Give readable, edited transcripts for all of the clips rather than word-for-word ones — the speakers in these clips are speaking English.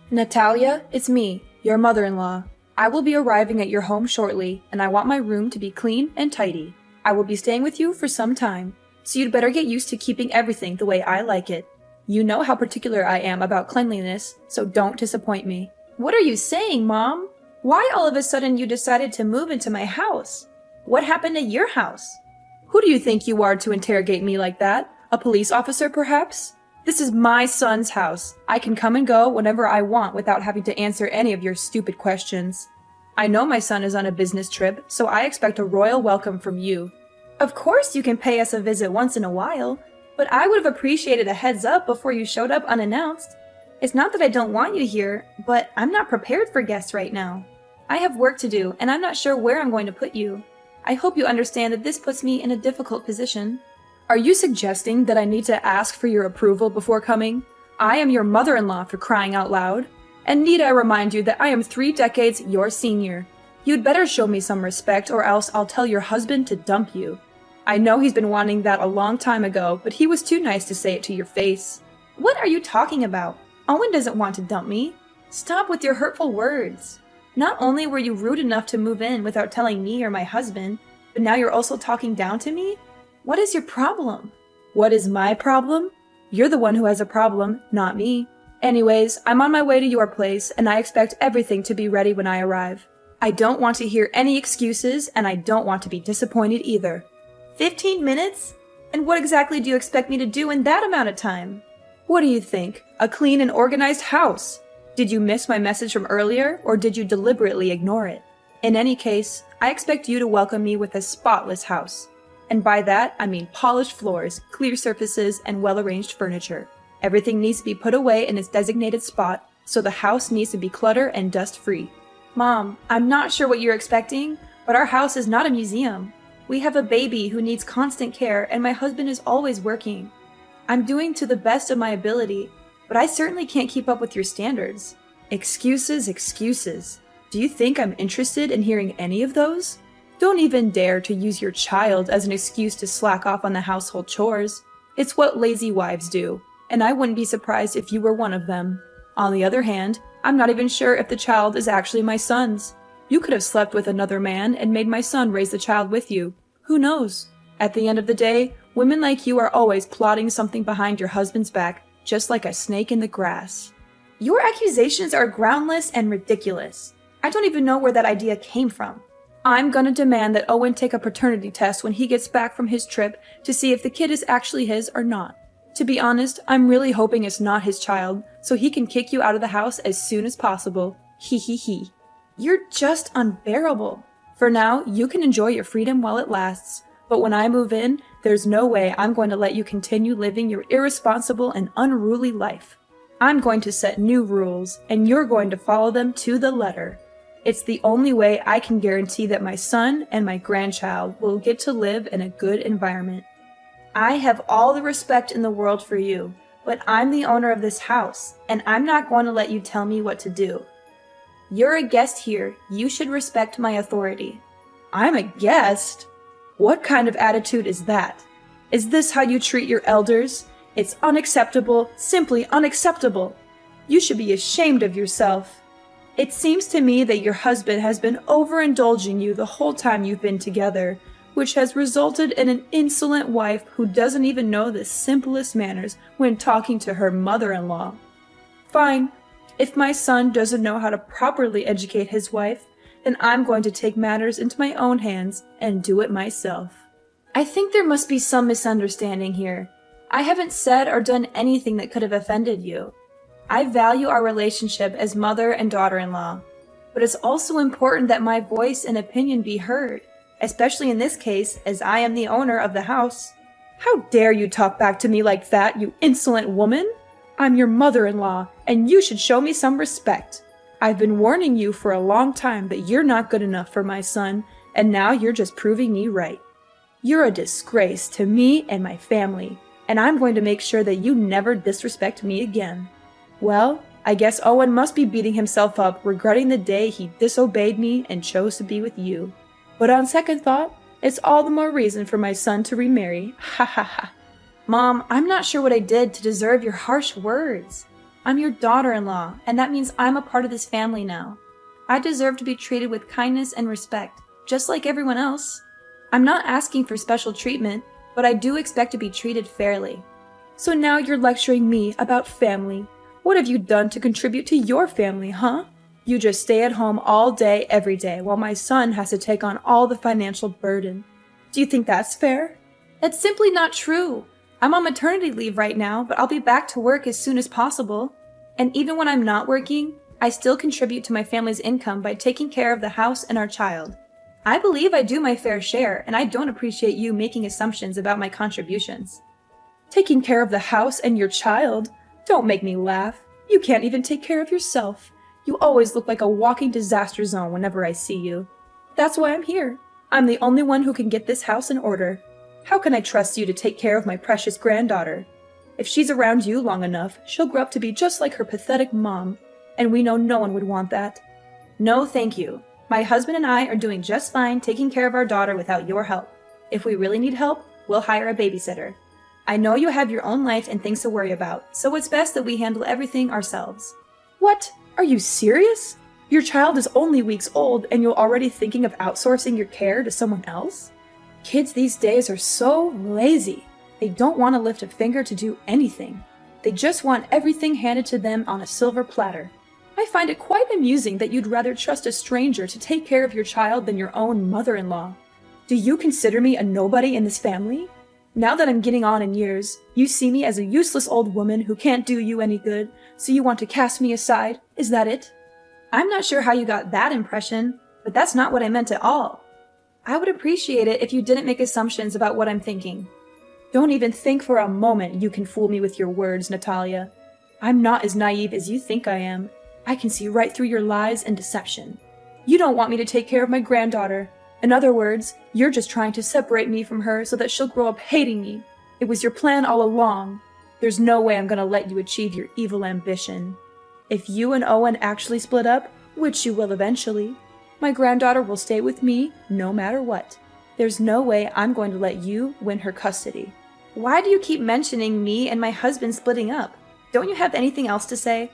Natalia, it's me, your mother-in-law. I will be arriving at your home shortly, and I want my room to be clean and tidy. I will be staying with you for some time, so you'd better get used to keeping everything the way I like it. You know how particular I am about cleanliness, so don't disappoint me. What are you saying, Mom? Why all of a sudden you decided to move into my house? What happened to your house? Who do you think you are to interrogate me like that? A police officer, perhaps? This is my son's house. I can come and go whenever I want without having to answer any of your stupid questions. I know my son is on a business trip, so I expect a royal welcome from you. Of course you can pay us a visit once in a while, but I would have appreciated a heads up before you showed up unannounced. It's not that I don't want you here, but I'm not prepared for guests right now. I have work to do, and I'm not sure where I'm going to put you. I hope you understand that this puts me in a difficult position. Are you suggesting that I need to ask for your approval before coming? I am your mother-in-law, for crying out loud. And need I remind you that I am 3 decades your senior. You'd better show me some respect or else I'll tell your husband to dump you. I know he's been wanting that a long time ago, but he was too nice to say it to your face. What are you talking about? Owen doesn't want to dump me. Stop with your hurtful words. Not only were you rude enough to move in without telling me or my husband, but now you're also talking down to me? What is your problem? What is my problem? You're the one who has a problem, not me. Anyways, I'm on my way to your place, and I expect everything to be ready when I arrive. I don't want to hear any excuses, and I don't want to be disappointed either. 15 minutes? And what exactly do you expect me to do in that amount of time? What do you think? A clean and organized house? Did you miss my message from earlier, or did you deliberately ignore it? In any case, I expect you to welcome me with a spotless house. And by that, I mean polished floors, clear surfaces, and well-arranged furniture. Everything needs to be put away in its designated spot, so the house needs to be clutter and dust-free. Mom, I'm not sure what you're expecting, but our house is not a museum. We have a baby who needs constant care, and my husband is always working. I'm doing to the best of my ability, but I certainly can't keep up with your standards. Excuses, excuses. Do you think I'm interested in hearing any of those? Don't even dare to use your child as an excuse to slack off on the household chores. It's what lazy wives do, and I wouldn't be surprised if you were one of them. On the other hand, I'm not even sure if the child is actually my son's. You could have slept with another man and made my son raise the child with you. Who knows? At the end of the day, women like you are always plotting something behind your husband's back, just like a snake in the grass. Your accusations are groundless and ridiculous. I don't even know where that idea came from. I'm gonna demand that Owen take a paternity test when he gets back from his trip to see if the kid is actually his or not. To be honest, I'm really hoping it's not his child, so he can kick you out of the house as soon as possible. Hee hee hee. You're just unbearable. For now, you can enjoy your freedom while it lasts, but when I move in, there's no way I'm going to let you continue living your irresponsible and unruly life. I'm going to set new rules, and you're going to follow them to the letter. It's the only way I can guarantee that my son and my grandchild will get to live in a good environment. I have all the respect in the world for you, but I'm the owner of this house, and I'm not going to let you tell me what to do. You're a guest here. You should respect my authority. I'm a guest? What kind of attitude is that? Is this how you treat your elders? It's unacceptable, simply unacceptable. You should be ashamed of yourself. It seems to me that your husband has been overindulging you the whole time you've been together, which has resulted in an insolent wife who doesn't even know the simplest manners when talking to her mother-in-law. Fine. If my son doesn't know how to properly educate his wife, then I'm going to take matters into my own hands and do it myself. I think there must be some misunderstanding here. I haven't said or done anything that could have offended you. I value our relationship as mother and daughter-in-law, but it's also important that my voice and opinion be heard, especially in this case, as I am the owner of the house. How dare you talk back to me like that, you insolent woman? I'm your mother-in-law, and you should show me some respect. I've been warning you for a long time that you're not good enough for my son, and now you're just proving me right. You're a disgrace to me and my family, and I'm going to make sure that you never disrespect me again. Well, I guess Owen must be beating himself up, regretting the day he disobeyed me and chose to be with you. But on second thought, it's all the more reason for my son to remarry. Ha ha ha. Mom, I'm not sure what I did to deserve your harsh words. I'm your daughter-in-law, and that means I'm a part of this family now. I deserve to be treated with kindness and respect, just like everyone else. I'm not asking for special treatment, but I do expect to be treated fairly. So now you're lecturing me about family. What have you done to contribute to your family, huh? You just stay at home all day, every day, while my son has to take on all the financial burden. Do you think that's fair? That's simply not true. I'm on maternity leave right now, but I'll be back to work as soon as possible. And even when I'm not working, I still contribute to my family's income by taking care of the house and our child. I believe I do my fair share, and I don't appreciate you making assumptions about my contributions. Taking care of the house and your child? Don't make me laugh. You can't even take care of yourself. You always look like a walking disaster zone whenever I see you. That's why I'm here. I'm the only one who can get this house in order. How can I trust you to take care of my precious granddaughter? If she's around you long enough, she'll grow up to be just like her pathetic mom, and we know no one would want that. No, thank you. My husband and I are doing just fine taking care of our daughter without your help. If we really need help, we'll hire a babysitter. I know you have your own life and things to worry about, so it's best that we handle everything ourselves. What? Are you serious? Your child is only weeks old and you're already thinking of outsourcing your care to someone else? Kids these days are so lazy. They don't want to lift a finger to do anything. They just want everything handed to them on a silver platter. I find it quite amusing that you'd rather trust a stranger to take care of your child than your own mother-in-law. Do you consider me a nobody in this family? Now that I'm getting on in years, you see me as a useless old woman who can't do you any good, so you want to cast me aside? Is that it? I'm not sure how you got that impression, but that's not what I meant at all. I would appreciate it if you didn't make assumptions about what I'm thinking. Don't even think for a moment you can fool me with your words, Natalia. I'm not as naive as you think I am. I can see right through your lies and deception. You don't want me to take care of my granddaughter. In other words, you're just trying to separate me from her so that she'll grow up hating me. It was your plan all along. There's no way I'm gonna let you achieve your evil ambition. If you and Owen actually split up, which you will eventually, my granddaughter will stay with me no matter what. There's no way I'm going to let you win her custody. Why do you keep mentioning me and my husband splitting up? Don't you have anything else to say?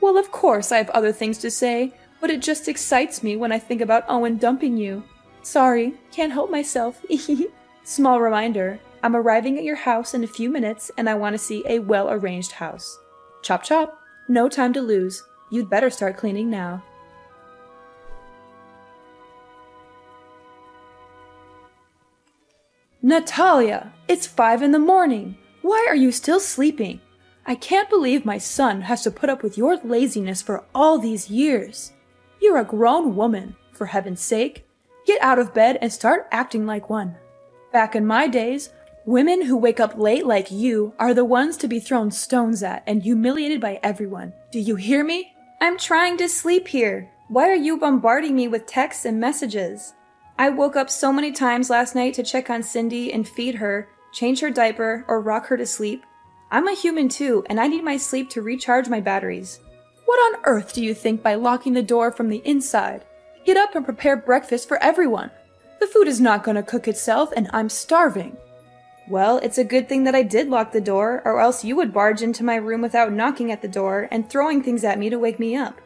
Well, of course I have other things to say, but it just excites me when I think about Owen dumping you. Sorry, can't help myself. Small reminder, I'm arriving at your house in a few minutes and I want to see a well-arranged house. Chop chop. No time to lose. You'd better start cleaning now. Natalia! It's 5 in the morning! Why are you still sleeping? I can't believe my son has to put up with your laziness for all these years. You're a grown woman, for heaven's sake. Get out of bed and start acting like one. Back in my days, women who wake up late like you are the ones to be thrown stones at and humiliated by everyone. Do you hear me? I'm trying to sleep here. Why are you bombarding me with texts and messages? I woke up so many times last night to check on Cindy and feed her, change her diaper, or rock her to sleep. I'm a human too, and I need my sleep to recharge my batteries. What on earth do you think by locking the door from the inside? Get up and prepare breakfast for everyone. The food is not going to cook itself, and I'm starving. Well, it's a good thing that I did lock the door, or else you would barge into my room without knocking at the door and throwing things at me to wake me up.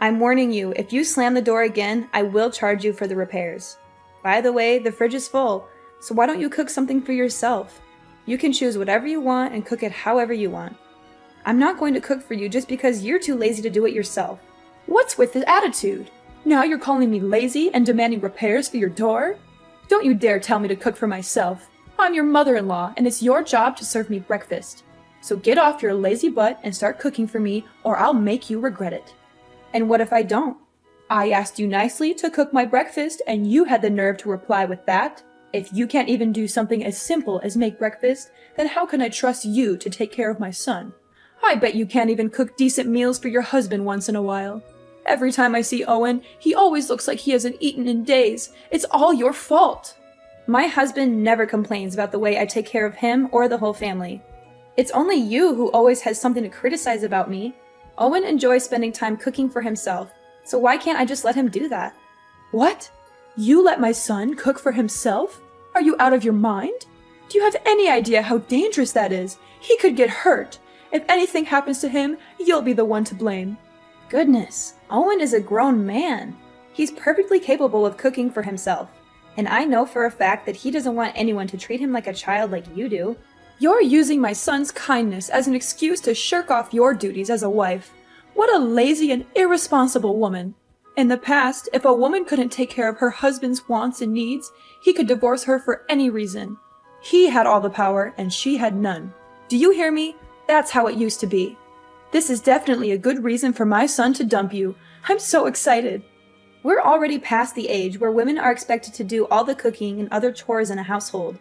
I'm warning you, if you slam the door again, I will charge you for the repairs. By the way, the fridge is full, so why don't you cook something for yourself? You can choose whatever you want and cook it however you want. I'm not going to cook for you just because you're too lazy to do it yourself. What's with this attitude? Now you're calling me lazy and demanding repairs for your door? Don't you dare tell me to cook for myself. I'm your mother-in-law, and it's your job to serve me breakfast. So get off your lazy butt and start cooking for me, or I'll make you regret it. And what if I don't? I asked you nicely to cook my breakfast, and you had the nerve to reply with that? If you can't even do something as simple as make breakfast, then how can I trust you to take care of my son? I bet you can't even cook decent meals for your husband once in a while. Every time I see Owen, he always looks like he hasn't eaten in days. It's all your fault. My husband never complains about the way I take care of him or the whole family. It's only you who always has something to criticize about me. Owen enjoys spending time cooking for himself, so why can't I just let him do that? What? You let my son cook for himself? Are you out of your mind? Do you have any idea how dangerous that is? He could get hurt. If anything happens to him, you'll be the one to blame. Goodness, Owen is a grown man. He's perfectly capable of cooking for himself. And I know for a fact that he doesn't want anyone to treat him like a child like you do. You're using my son's kindness as an excuse to shirk off your duties as a wife. What a lazy and irresponsible woman. In the past, if a woman couldn't take care of her husband's wants and needs, he could divorce her for any reason. He had all the power and she had none. Do you hear me? That's how it used to be. This is definitely a good reason for my son to dump you. I'm so excited. We're already past the age where women are expected to do all the cooking and other chores in a household.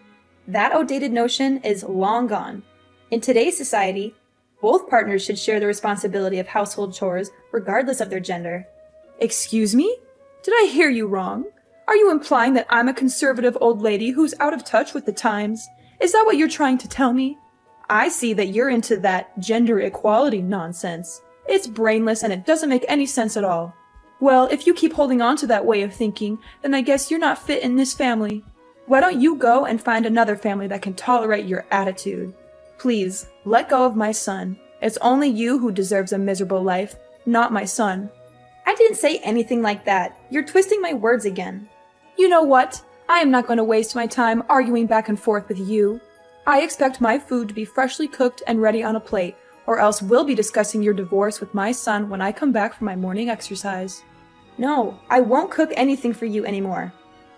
That outdated notion is long gone. In today's society, both partners should share the responsibility of household chores regardless of their gender. Excuse me? Did I hear you wrong? Are you implying that I'm a conservative old lady who's out of touch with the times? Is that what you're trying to tell me? I see that you're into that gender equality nonsense. It's brainless and it doesn't make any sense at all. Well, if you keep holding on to that way of thinking, then I guess you're not fit in this family. Why don't you go and find another family that can tolerate your attitude? Please, let go of my son. It's only you who deserves a miserable life, not my son. I didn't say anything like that. You're twisting my words again. You know what? I am not going to waste my time arguing back and forth with you. I expect my food to be freshly cooked and ready on a plate, or else we'll be discussing your divorce with my son when I come back from my morning exercise. No, I won't cook anything for you anymore.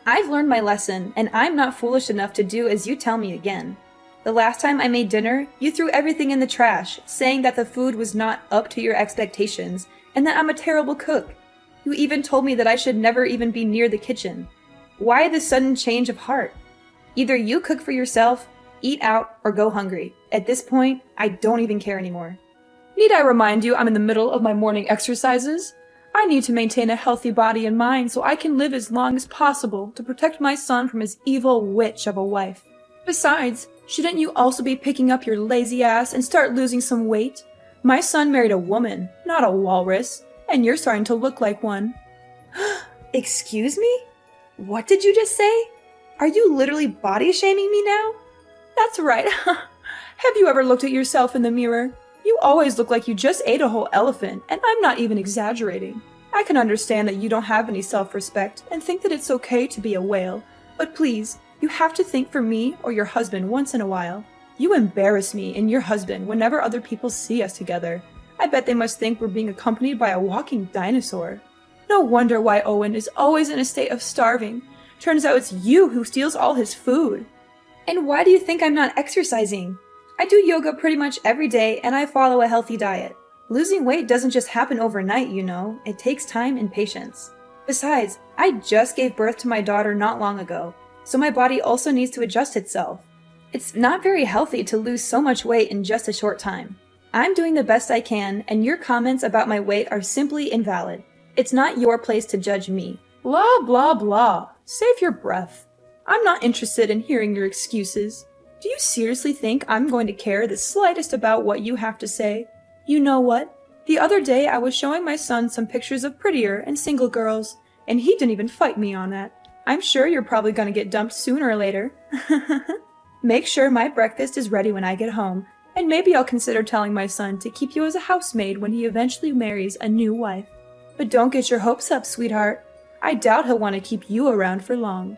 I've learned my lesson, and I'm not foolish enough to do as you tell me again. The last time I made dinner, you threw everything in the trash, saying that the food was not up to your expectations, and that I'm a terrible cook. You even told me that I should never even be near the kitchen. Why this sudden change of heart? Either you cook for yourself, eat out, or go hungry. At this point, I don't even care anymore. Need I remind you I'm in the middle of my morning exercises? I need to maintain a healthy body and mind so I can live as long as possible to protect my son from his evil witch of a wife. Besides, shouldn't you also be picking up your lazy ass and start losing some weight? My son married a woman, not a walrus, and you're starting to look like one. Excuse me? What did you just say? Are you literally body shaming me now? That's right. Have you ever looked at yourself in the mirror? You always look like you just ate a whole elephant, and I'm not even exaggerating. I can understand that you don't have any self-respect and think that it's okay to be a whale, but please, you have to think for me or your husband once in a while. You embarrass me and your husband whenever other people see us together. I bet they must think we're being accompanied by a walking dinosaur. No wonder why Owen is always in a state of starving. Turns out it's you who steals all his food. And why do you think I'm not exercising? I do yoga pretty much every day and I follow a healthy diet. Losing weight doesn't just happen overnight, you know. It takes time and patience. Besides, I just gave birth to my daughter not long ago, so my body also needs to adjust itself. It's not very healthy to lose so much weight in just a short time. I'm doing the best I can, and your comments about my weight are simply invalid. It's not your place to judge me. Blah, blah, blah. Save your breath. I'm not interested in hearing your excuses. Do you seriously think I'm going to care the slightest about what you have to say? You know what? The other day I was showing my son some pictures of prettier and single girls, and he didn't even fight me on that. I'm sure you're probably going to get dumped sooner or later. Make sure my breakfast is ready when I get home, and maybe I'll consider telling my son to keep you as a housemaid when he eventually marries a new wife. But don't get your hopes up, sweetheart. I doubt he'll want to keep you around for long.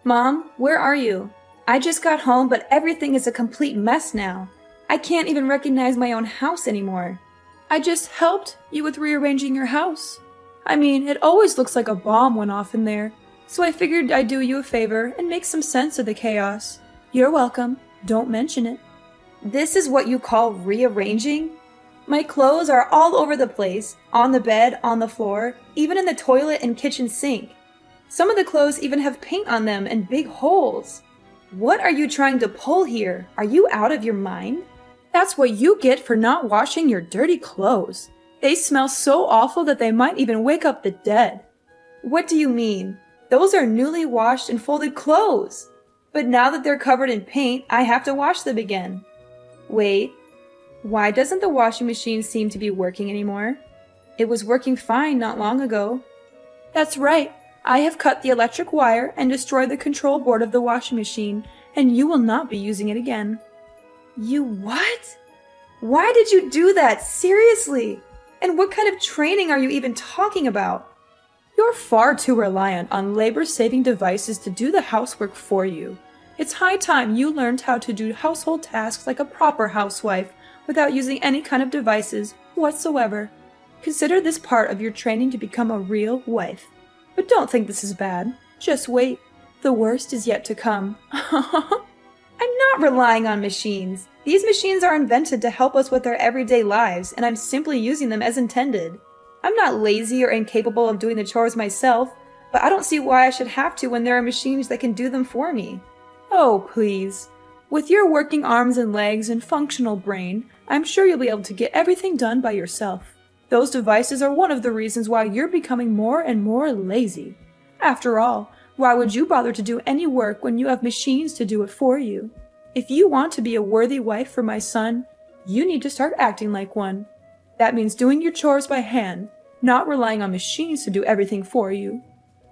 Mom, where are you? I just got home, but everything is a complete mess now. I can't even recognize my own house anymore. I just helped you with rearranging your house. I mean, it always looks like a bomb went off in there, so I figured I'd do you a favor and make some sense of the chaos. You're welcome. Don't mention it. This is what you call rearranging? My clothes are all over the place, on the bed, on the floor, even in the toilet and kitchen sink. Some of the clothes even have paint on them and big holes. What are you trying to pull here? Are you out of your mind? That's what you get for not washing your dirty clothes. They smell so awful that they might even wake up the dead. What do you mean? Those are newly washed and folded clothes. But now that they're covered in paint, I have to wash them again. Wait, why doesn't the washing machine seem to be working anymore? It was working fine not long ago. That's right. I have cut the electric wire and destroyed the control board of the washing machine, and you will not be using it again. You what? Why did you do that? Seriously? And what kind of training are you even talking about? You're far too reliant on labor-saving devices to do the housework for you. It's high time you learned how to do household tasks like a proper housewife without using any kind of devices whatsoever. Consider this part of your training to become a real wife. But don't think this is bad. Just wait. The worst is yet to come. I'm not relying on machines. These machines are invented to help us with our everyday lives, and I'm simply using them as intended. I'm not lazy or incapable of doing the chores myself, but I don't see why I should have to when there are machines that can do them for me. Oh, please. With your working arms and legs and functional brain, I'm sure you'll be able to get everything done by yourself. Those devices are one of the reasons why you're becoming more and more lazy. After all, why would you bother to do any work when you have machines to do it for you? If you want to be a worthy wife for my son, you need to start acting like one. That means doing your chores by hand, not relying on machines to do everything for you.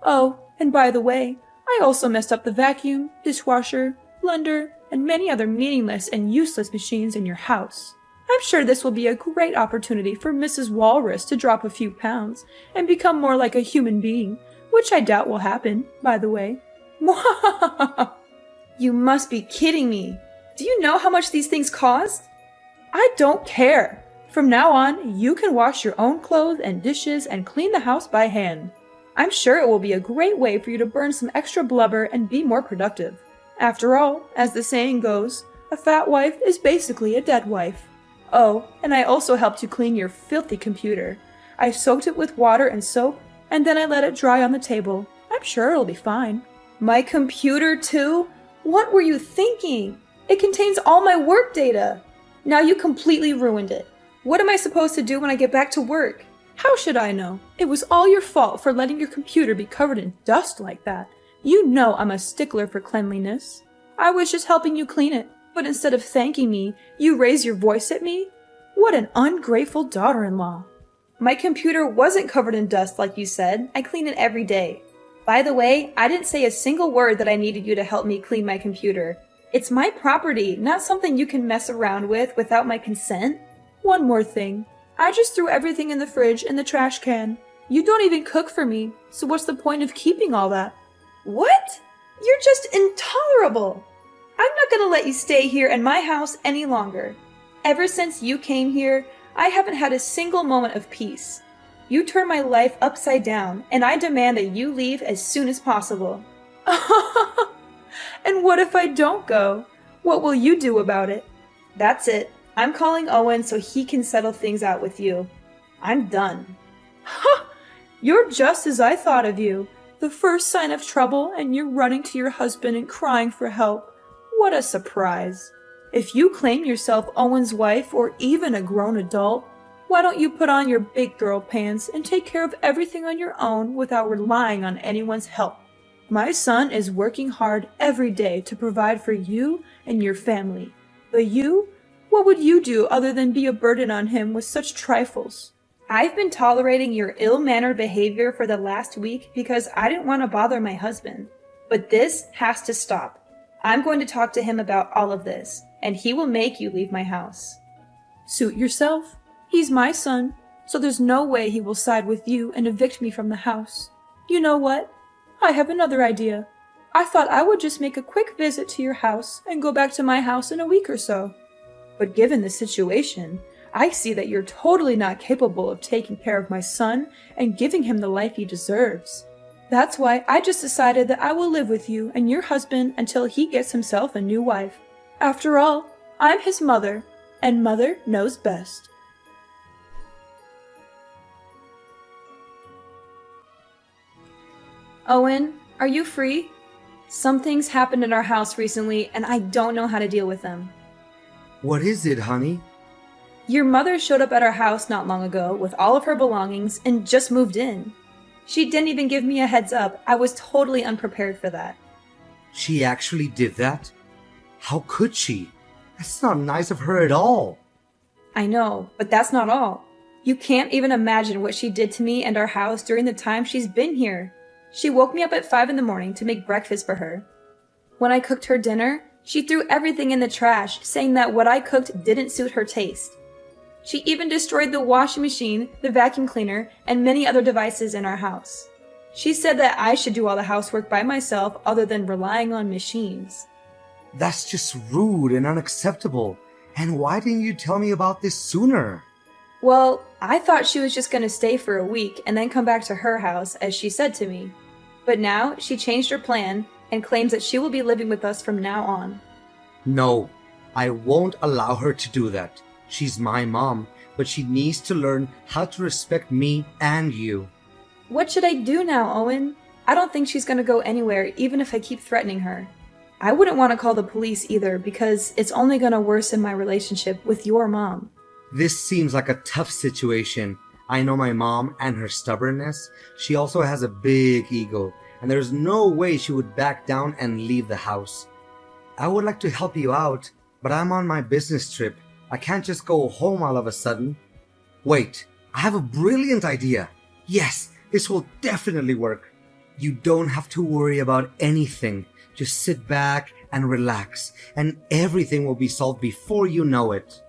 Oh, and by the way, I also messed up the vacuum, dishwasher, blender, and many other meaningless and useless machines in your house. I'm sure this will be a great opportunity for Mrs. Walrus to drop a few pounds and become more like a human being, which I doubt will happen, by the way. You must be kidding me. Do you know how much these things cost? I don't care. From now on, you can wash your own clothes and dishes and clean the house by hand. I'm sure it will be a great way for you to burn some extra blubber and be more productive. After all, as the saying goes, a fat wife is basically a dead wife. Oh, and I also helped you clean your filthy computer. I soaked it with water and soap, and then I let it dry on the table. I'm sure it'll be fine. My computer too? What were you thinking? It contains all my work data. Now you completely ruined it. What am I supposed to do when I get back to work? How should I know? It was all your fault for letting your computer be covered in dust like that. You know I'm a stickler for cleanliness. I was just helping you clean it, but instead of thanking me, you raise your voice at me? What an ungrateful daughter-in-law. My computer wasn't covered in dust like you said. I clean it every day. By the way, I didn't say a single word that I needed you to help me clean my computer. It's my property, not something you can mess around with without my consent. One more thing. I just threw everything in the fridge and the trash can. You don't even cook for me, so what's the point of keeping all that? What? You're just intolerable. I'm not gonna let you stay here in my house any longer. Ever since you came here, I haven't had a single moment of peace. You turned my life upside down, and I demand that you leave as soon as possible. And what if I don't go? What will you do about it? That's it. I'm calling Owen so he can settle things out with you. I'm done. Ha! You're just as I thought of you. The first sign of trouble, and you're running to your husband and crying for help. What a surprise. If you claim yourself Owen's wife or even a grown adult, why don't you put on your big girl pants and take care of everything on your own without relying on anyone's help? My son is working hard every day to provide for you and your family. But you? What would you do other than be a burden on him with such trifles? I've been tolerating your ill-mannered behavior for the last week because I didn't want to bother my husband. But this has to stop. I'm going to talk to him about all of this, and he will make you leave my house. Suit yourself. He's my son, so there's no way he will side with you and evict me from the house. You know what? I have another idea. I thought I would just make a quick visit to your house and go back to my house in a week or so. But given the situation, I see that you're totally not capable of taking care of my son and giving him the life he deserves. That's why I just decided that I will live with you and your husband until he gets himself a new wife. After all, I'm his mother, and mother knows best. Owen, are you free? Some things happened in our house recently, and I don't know how to deal with them. What is it, honey? Your mother showed up at our house not long ago with all of her belongings and just moved in. She didn't even give me a heads up. I was totally unprepared for that. She actually did that? How could she? That's not nice of her at all. I know, but that's not all. You can't even imagine what she did to me and our house during the time she's been here. She woke me up at 5 in the morning to make breakfast for her. When I cooked her dinner, she threw everything in the trash, saying that what I cooked didn't suit her taste. She even destroyed the washing machine, the vacuum cleaner, and many other devices in our house. She said that I should do all the housework by myself other than relying on machines. That's just rude and unacceptable. And why didn't you tell me about this sooner? Well, I thought she was just going to stay for a week and then come back to her house, as she said to me. But now she changed her plan and claims that she will be living with us from now on. No, I won't allow her to do that. She's my mom, but she needs to learn how to respect me and you. What should I do now, Owen? I don't think she's going to go anywhere, even if I keep threatening her. I wouldn't want to call the police either, because it's only going to worsen my relationship with your mom. This seems like a tough situation. I know my mom and her stubbornness. She also has a big ego, and there's no way she would back down and leave the house. I would like to help you out, but I'm on my business trip. I can't just go home all of a sudden. Wait, I have a brilliant idea. Yes, this will definitely work. You don't have to worry about anything. Just sit back and relax, and everything will be solved before you know it.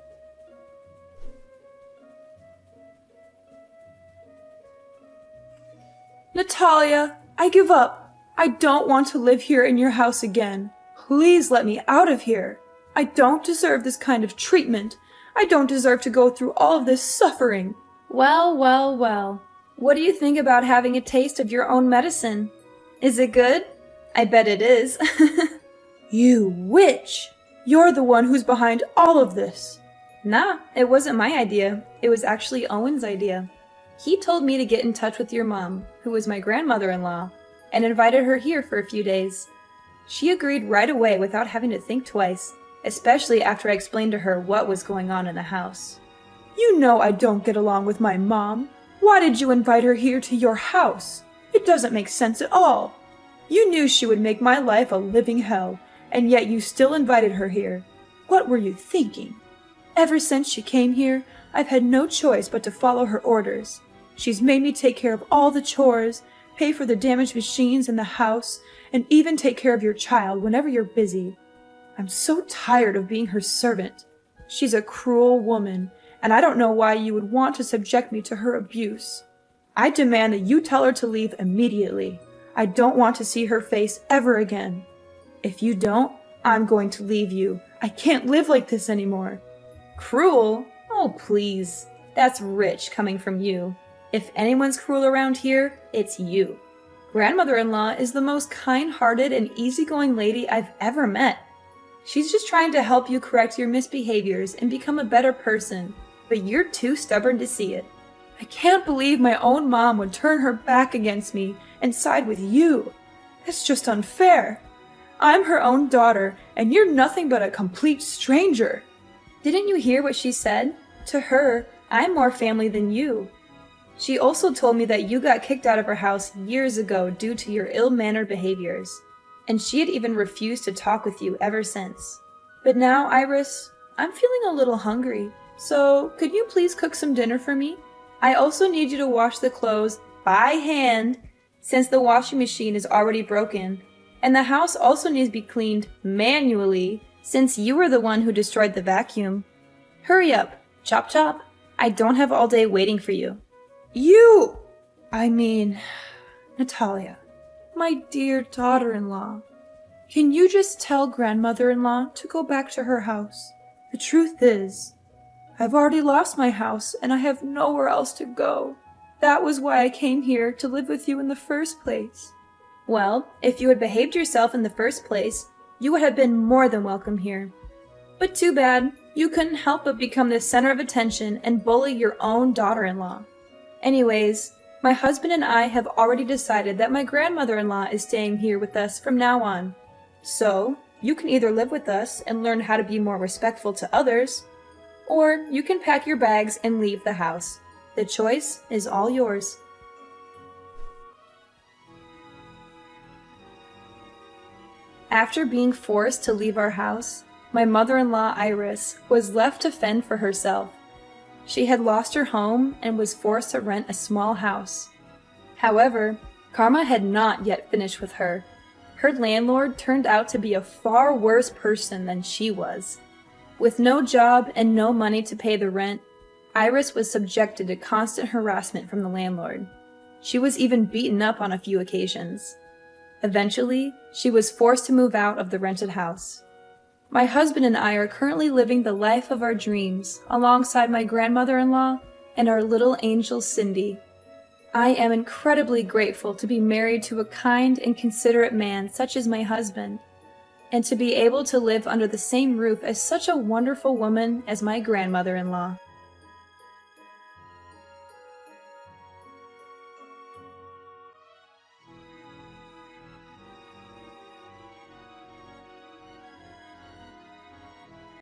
Natalia, I give up. I don't want to live here in your house again. Please let me out of here. I don't deserve this kind of treatment. I don't deserve to go through all of this suffering. Well. What do you think about having a taste of your own medicine? Is it good? I bet it is. You witch! You're the one who's behind all of this. Nah, it wasn't my idea. It was actually Owen's idea. He told me to get in touch with your mom, who was my grandmother-in-law, and invited her here for a few days. She agreed right away without having to think twice, especially after I explained to her what was going on in the house. You know I don't get along with my mom. Why did you invite her here to your house? It doesn't make sense at all. You knew she would make my life a living hell, and yet you still invited her here. What were you thinking? Ever since she came here, I've had no choice but to follow her orders. She's made me take care of all the chores, pay for the damaged machines in the house, and even take care of your child whenever you're busy. I'm so tired of being her servant. She's a cruel woman, and I don't know why you would want to subject me to her abuse. I demand that you tell her to leave immediately. I don't want to see her face ever again. If you don't, I'm going to leave you. I can't live like this anymore. Cruel? Oh, please. That's rich coming from you. If anyone's cruel around here, it's you. Grandmother-in-law is the most kind-hearted and easygoing lady I've ever met. She's just trying to help you correct your misbehaviors and become a better person, but you're too stubborn to see it. I can't believe my own mom would turn her back against me and side with you. That's just unfair. I'm her own daughter, and you're nothing but a complete stranger. Didn't you hear what she said? To her, I'm more family than you. She also told me that you got kicked out of her house years ago due to your ill-mannered behaviors, and she had even refused to talk with you ever since. But now, Iris, I'm feeling a little hungry, so could you please cook some dinner for me? I also need you to wash the clothes by hand, since the washing machine is already broken, and the house also needs to be cleaned manually, since you were the one who destroyed the vacuum. Hurry up, chop chop. I don't have all day waiting for you. Natalia, my dear daughter-in-law, can you just tell grandmother-in-law to go back to her house? The truth is, I've already lost my house and I have nowhere else to go. That was why I came here to live with you in the first place. Well, if you had behaved yourself in the first place, you would have been more than welcome here. But too bad, you couldn't help but become the center of attention and bully your own daughter-in-law. Anyways, my husband and I have already decided that my grandmother-in-law is staying here with us from now on. So, you can either live with us and learn how to be more respectful to others, or you can pack your bags and leave the house. The choice is all yours. After being forced to leave our house, my mother-in-law Iris was left to fend for herself. She had lost her home and was forced to rent a small house. However, Karma had not yet finished with her. Her landlord turned out to be a far worse person than she was. With no job and no money to pay the rent, Iris was subjected to constant harassment from the landlord. She was even beaten up on a few occasions. Eventually, she was forced to move out of the rented house. My husband and I are currently living the life of our dreams alongside my grandmother-in-law and our little angel Cindy. I am incredibly grateful to be married to a kind and considerate man such as my husband, and to be able to live under the same roof as such a wonderful woman as my grandmother-in-law.